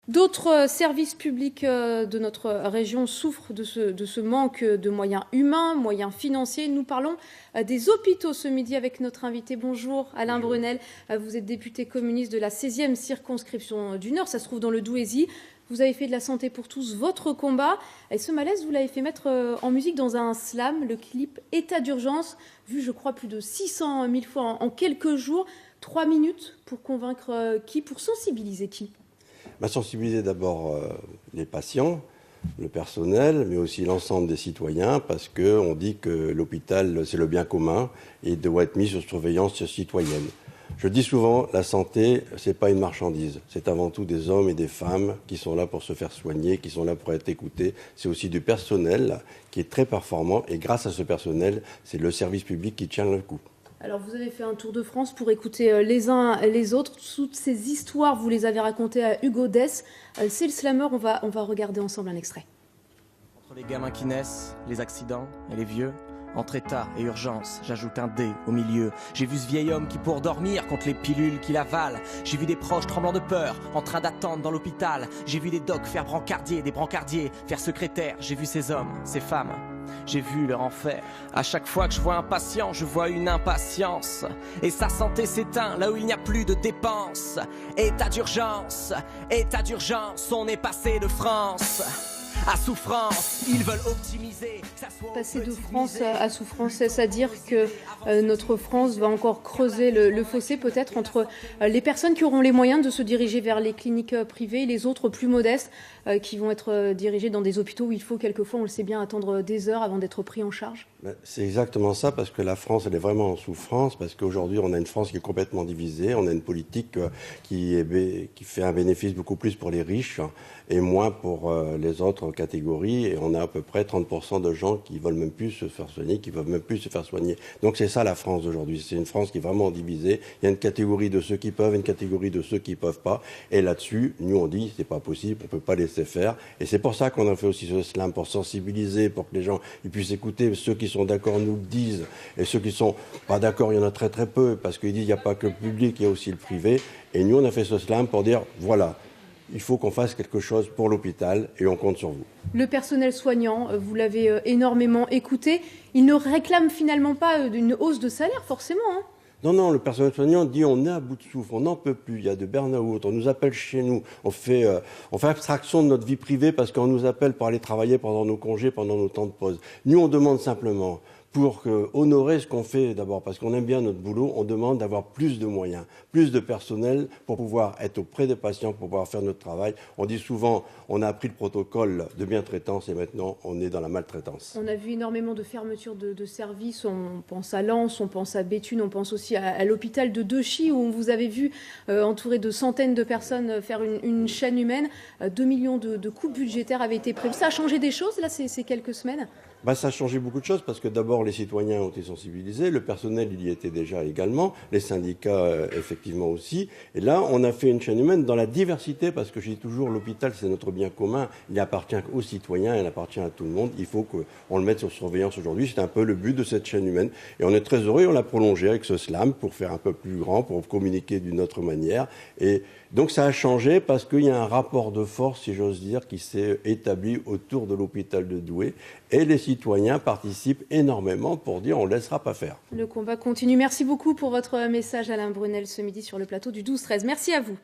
D'autres services publics de notre région souffrent de ce manque de moyens humains, moyens financiers. Nous parlons des hôpitaux ce midi avec notre invité. Bonjour Alain Brunel, vous êtes député communiste de la 16e circonscription du Nord, ça se trouve dans le Douaisis. Vous avez fait de la santé pour tous votre combat. Et ce malaise, vous l'avez fait mettre en musique dans un slam, le clip État d'urgence, vu je crois plus de 600 000 fois en quelques jours. 3 minutes pour convaincre qui, pour sensibiliser qui? Sensibiliser d'abord les patients, le personnel, mais aussi l'ensemble des citoyens, parce qu'on dit que l'hôpital, c'est le bien commun et doit être mis sous surveillance citoyenne. Je dis souvent, la santé, ce n'est pas une marchandise. C'est avant tout des hommes et des femmes qui sont là pour se faire soigner, qui sont là pour être écoutés. C'est aussi du personnel qui est très performant. Et grâce à ce personnel, c'est le service public qui tient le coup. Alors, vous avez fait un tour de France pour écouter les uns et les autres. Toutes ces histoires, vous les avez racontées à Hugo Dess. C'est le slammer, on va regarder ensemble un extrait. Entre les gamins qui naissent, les accidents et les vieux, entre état et urgence, j'ajoute un D au milieu. J'ai vu ce vieil homme qui pour dormir contre les pilules qu'il avale. J'ai vu des proches tremblants de peur, en train d'attendre dans l'hôpital. J'ai vu des docs faire brancardier, des brancardiers faire secrétaire. J'ai vu ces hommes, ces femmes, j'ai vu leur enfer. À chaque fois que je vois un patient, je vois une impatience. Et sa santé s'éteint là où il n'y a plus de dépenses. État d'urgence, on est passé de France à souffrance, ils veulent optimiser. Passer de France à souffrance, c'est-à-dire que notre France va encore creuser le fossé peut-être entre les personnes qui auront les moyens de se diriger vers les cliniques privées et les autres plus modestes qui vont être dirigés dans des hôpitaux où il faut quelquefois, on le sait bien, attendre des heures avant d'être pris en charge. C'est exactement ça, parce que la France, elle est vraiment en souffrance, parce qu'aujourd'hui, on a une France qui est complètement divisée, on a une politique qui fait un bénéfice beaucoup plus pour les riches et moins pour les autres catégories, et on a à peu près 30% de gens qui veulent même plus se faire soigner, qui veulent même plus se faire soigner. Donc c'est ça la France d'aujourd'hui, c'est une France qui est vraiment divisée. Il y a une catégorie de ceux qui peuvent, une catégorie de ceux qui ne peuvent pas, et là-dessus, nous on dit, c'est pas possible, on peut pas laisser faire, et c'est pour ça qu'on a fait aussi ce slam, pour sensibiliser, pour que les gens ils puissent écouter. Ceux qui sont d'accord nous le disent, et ceux qui sont pas d'accord, il y en a très très peu, parce qu'ils disent il n'y a pas que le public, il y a aussi le privé, et nous on a fait ce slam pour dire, voilà, il faut qu'on fasse quelque chose pour l'hôpital et on compte sur vous. Le personnel soignant, vous l'avez énormément écouté, il ne réclame finalement pas une hausse de salaire forcément, hein. Non, le personnel soignant dit on est à bout de souffle, on n'en peut plus, il y a de burn-out, on nous appelle chez nous, on fait abstraction de notre vie privée parce qu'on nous appelle pour aller travailler pendant nos congés, pendant nos temps de pause. Nous, on demande simplement, pour honorer ce qu'on fait d'abord, parce qu'on aime bien notre boulot, on demande d'avoir plus de moyens, plus de personnel pour pouvoir être auprès des patients, pour pouvoir faire notre travail. On dit souvent, on a appris le protocole de bientraitance et maintenant on est dans la maltraitance. On a vu énormément de fermetures de services, on pense à Lens, on pense à Béthune, on pense aussi à l'hôpital de Dechy où vous avez vu entouré de centaines de personnes faire une chaîne humaine. 2 millions de coupes budgétaires avaient été prévues. Ça a changé des choses là ces quelques semaines? Ça a changé beaucoup de choses parce que d'abord les citoyens ont été sensibilisés, le personnel il y était déjà également, les syndicats effectivement aussi. Et là on a fait une chaîne humaine dans la diversité parce que je dis toujours l'hôpital c'est notre bien commun, il appartient aux citoyens, il appartient à tout le monde. Il faut qu'on le mette sur surveillance aujourd'hui, c'est un peu le but de cette chaîne humaine. Et on est très heureux, on l'a prolongé avec ce slam pour faire un peu plus grand, pour communiquer d'une autre manière. Et donc ça a changé parce qu'il y a un rapport de force, si j'ose dire, qui s'est établi autour de l'hôpital de Douai. Et les citoyens participent énormément pour dire on ne laissera pas faire. Le combat continue. Merci beaucoup pour votre message Alain Brunel ce midi sur le plateau du 12-13. Merci à vous.